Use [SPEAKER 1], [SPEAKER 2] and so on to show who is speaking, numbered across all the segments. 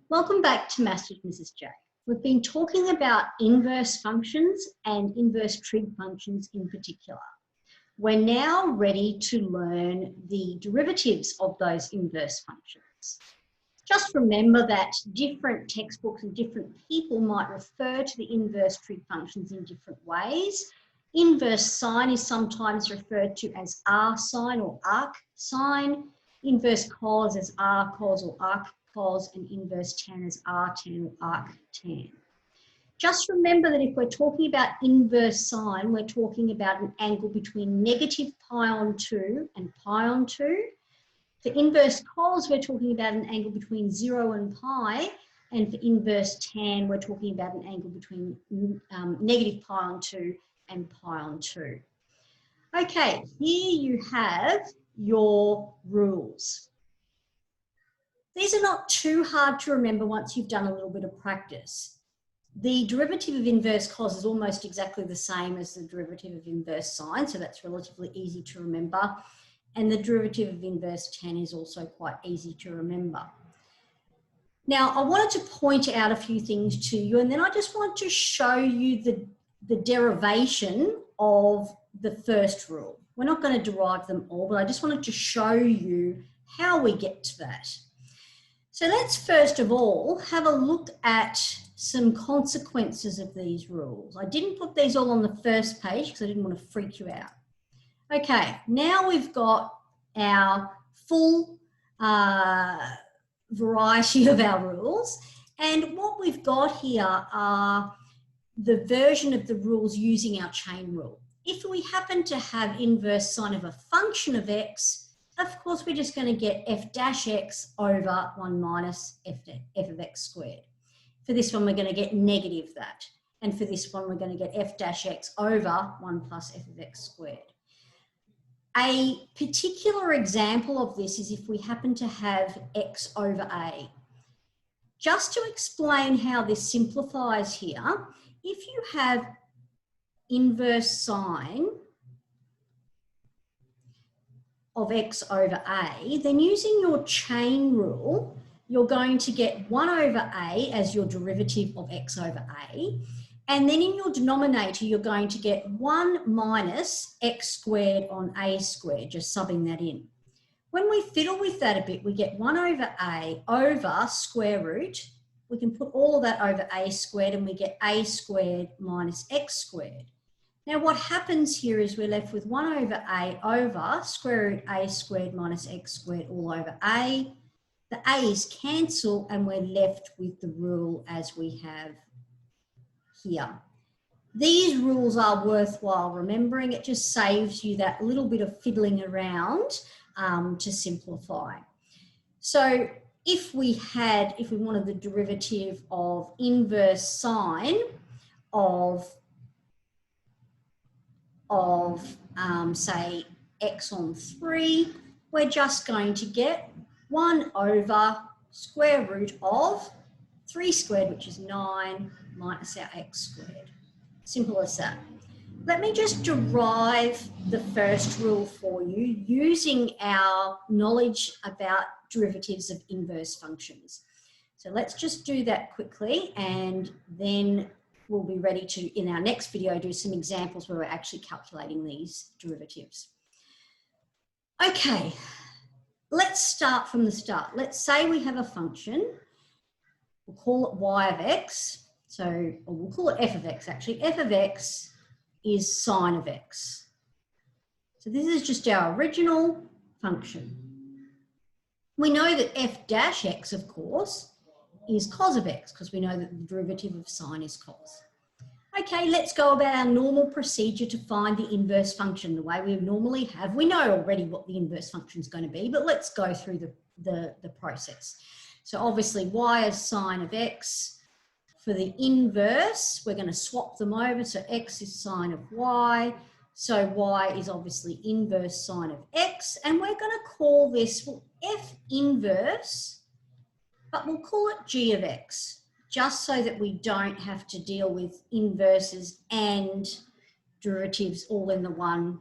[SPEAKER 1] Welcome back to Maths with Mrs. J. We've been talking about inverse functions and inverse trig functions in particular. We're now ready to learn the derivatives of those inverse functions. Just remember that different textbooks and different people might refer to the inverse trig functions in different ways. Inverse sine is sometimes referred to as R sine or arc sine. Inverse cos as R cos or arc cos, and inverse tan as R tan or arc tan. Just remember that if we're talking about inverse sine, we're talking about an angle between negative pi on 2 and pi on 2. For inverse cos, we're talking about an angle between 0 and pi. And for inverse tan, we're talking about an angle between negative pi on 2 and pi on 2. Okay, here you have your rules. These are not too hard to remember once you've done a little bit of practice. The derivative of inverse cos is almost exactly the same as the derivative of inverse sine, so that's relatively easy to remember. And the derivative of inverse tan is also quite easy to remember. Now, I wanted to point out a few things to you, and then I just want to show you the derivation of the first rule. We're not going to derive them all, but I just wanted to show you how we get to that. So let's first of all have a look at some consequences of these rules. I didn't put these all on the first page because I didn't want to freak you out. Okay, now we've got our full variety of our rules, and what we've got here are the version of the rules using our chain rule. If we happen to have inverse sine of a function of x, of course, we're just going to get f dash x over 1 minus f of x squared. For this one, we're going to get negative that. And for this one, we're going to get f dash x over 1 plus f of x squared. A particular example of this is if we happen to have x over a. Just to explain how this simplifies here, if you have inverse sine of x over a, then using your chain rule, you're going to get 1 over a as your derivative of x over a. And then in your denominator, you're going to get 1 minus x squared on a squared, just subbing that in. When we fiddle with that a bit, we get 1 over a over square root. We can put all of that over a squared and we get a squared minus x squared. Now what happens here is we're left with 1 over a over square root a squared minus x squared all over a. The a's cancel and we're left with the rule as we have here. These rules are worthwhile remembering. It just saves you that little bit of fiddling around to simplify. So if we wanted the derivative of inverse sine of say x on 3, we're just going to get 1 over square root of 3 squared, which is 9, minus our x squared. Simple as that. Let me just derive the first rule for you using our knowledge about derivatives of inverse functions. So let's just do that quickly, and then we'll be ready to, in our next video, do some examples where we're actually calculating these derivatives. Okay, let's start from the start. Let's say we have a function. We'll call it y of x. Or we'll call it f of x actually. F of x is sine of x. So this is just our original function. We know that f dash x, of course, is cos of x, because we know that the derivative of sine is cos. Okay, let's go about our normal procedure to find the inverse function the way we normally have. We know already what the inverse function is going to be, but let's go through the process. So obviously y is sine of x. For the inverse, we're going to swap them over. So x is sine of y. So y is obviously inverse sine of x. And we're going to call this, well, f inverse, but we'll call it g of x, just so that we don't have to deal with inverses and derivatives all in the one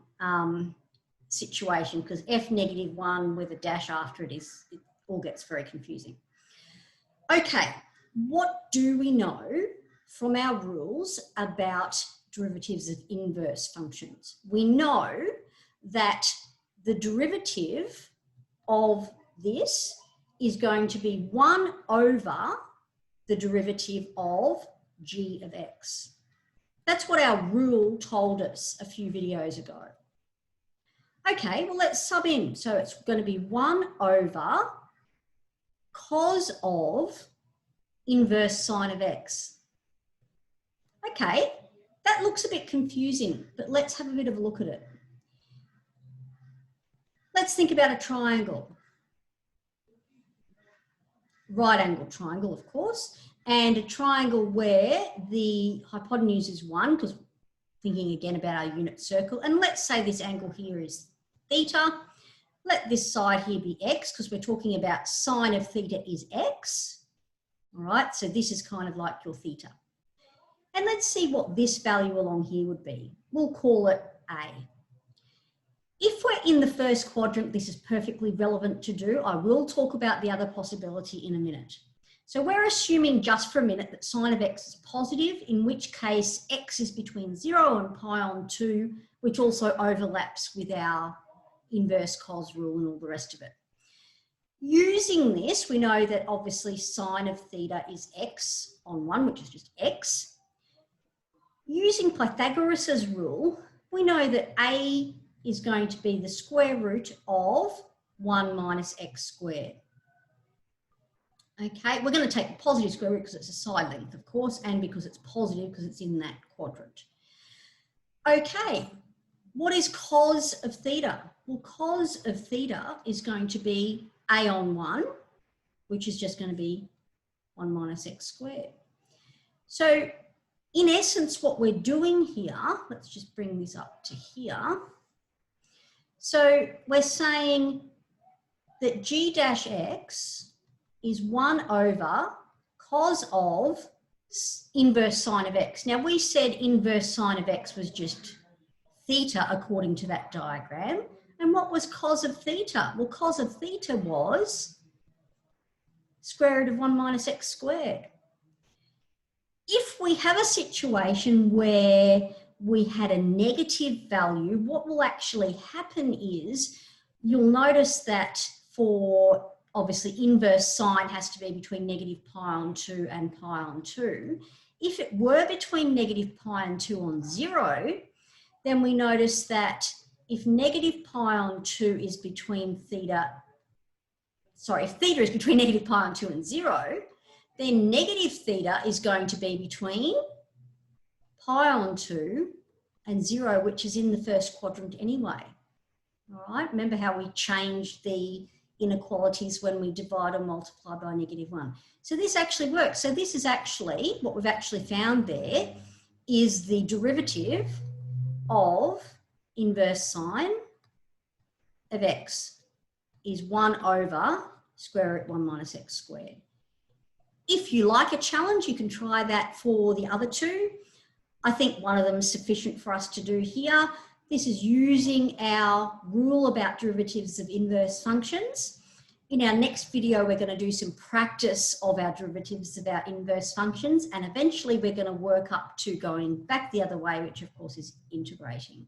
[SPEAKER 1] situation, because f negative 1 with a dash after it all gets very confusing. Okay, what do we know from our rules about derivatives of inverse functions? We know that the derivative of this is going to be 1 over the derivative of g of x. That's what our rule told us a few videos ago. Okay, well, let's sub in. So it's going to be 1 over cos of inverse sine of x. Okay, that looks a bit confusing, but let's have a bit of a look at it. Let's think about a triangle. Right angle triangle, of course, and a triangle where the hypotenuse is 1, because thinking again about our unit circle, and let's say this angle here is theta. Let this side here be x, because we're talking about sine of theta is x. All right, so this is kind of like your theta. And let's see what this value along here would be. We'll call it A. If we're in the first quadrant, this is perfectly relevant to do. I will talk about the other possibility in a minute. So we're assuming just for a minute that sine of x is positive, in which case x is between 0 and pi on 2, which also overlaps with our inverse cos rule and all the rest of it. Using this, we know that obviously sine of theta is x on 1, which is just x. Using Pythagoras' rule, we know that A is going to be the square root of 1 minus x squared. Okay, we're going to take the positive square root because it's a side length, of course, and because it's positive because it's in that quadrant. Okay, what is cos of theta? Well, cos of theta is going to be A on 1, which is just going to be 1 minus x squared. So in essence, what we're doing here, let's just bring this up to here. So we're saying that g dash x is 1 over cos of inverse sine of x. Now we said inverse sine of x was just theta according to that diagram. And what was cos of theta? Well, cos of theta was square root of 1 minus x squared. If we have a situation where we had a negative value, what will actually happen is you'll notice that for obviously inverse sine has to be between negative pi on 2 and pi on 2. If it were between negative pi and 2 on 0, then we notice that if negative pi on 2 is between theta, if theta is between negative pi on 2 and 0, then negative theta is going to be between pi on 2 and 0, which is in the first quadrant anyway. All right, remember how we changed the inequalities when we divide or multiply by -1. So this actually works. So this is actually, what we've actually found there is the derivative of inverse sine of x is 1 over square root 1 minus x squared. If you like a challenge, you can try that for the other two. I think one of them is sufficient for us to do here. This is using our rule about derivatives of inverse functions. In our next video, we're going to do some practice of our derivatives of our inverse functions, and eventually we're going to work up to going back the other way, which of course is integrating.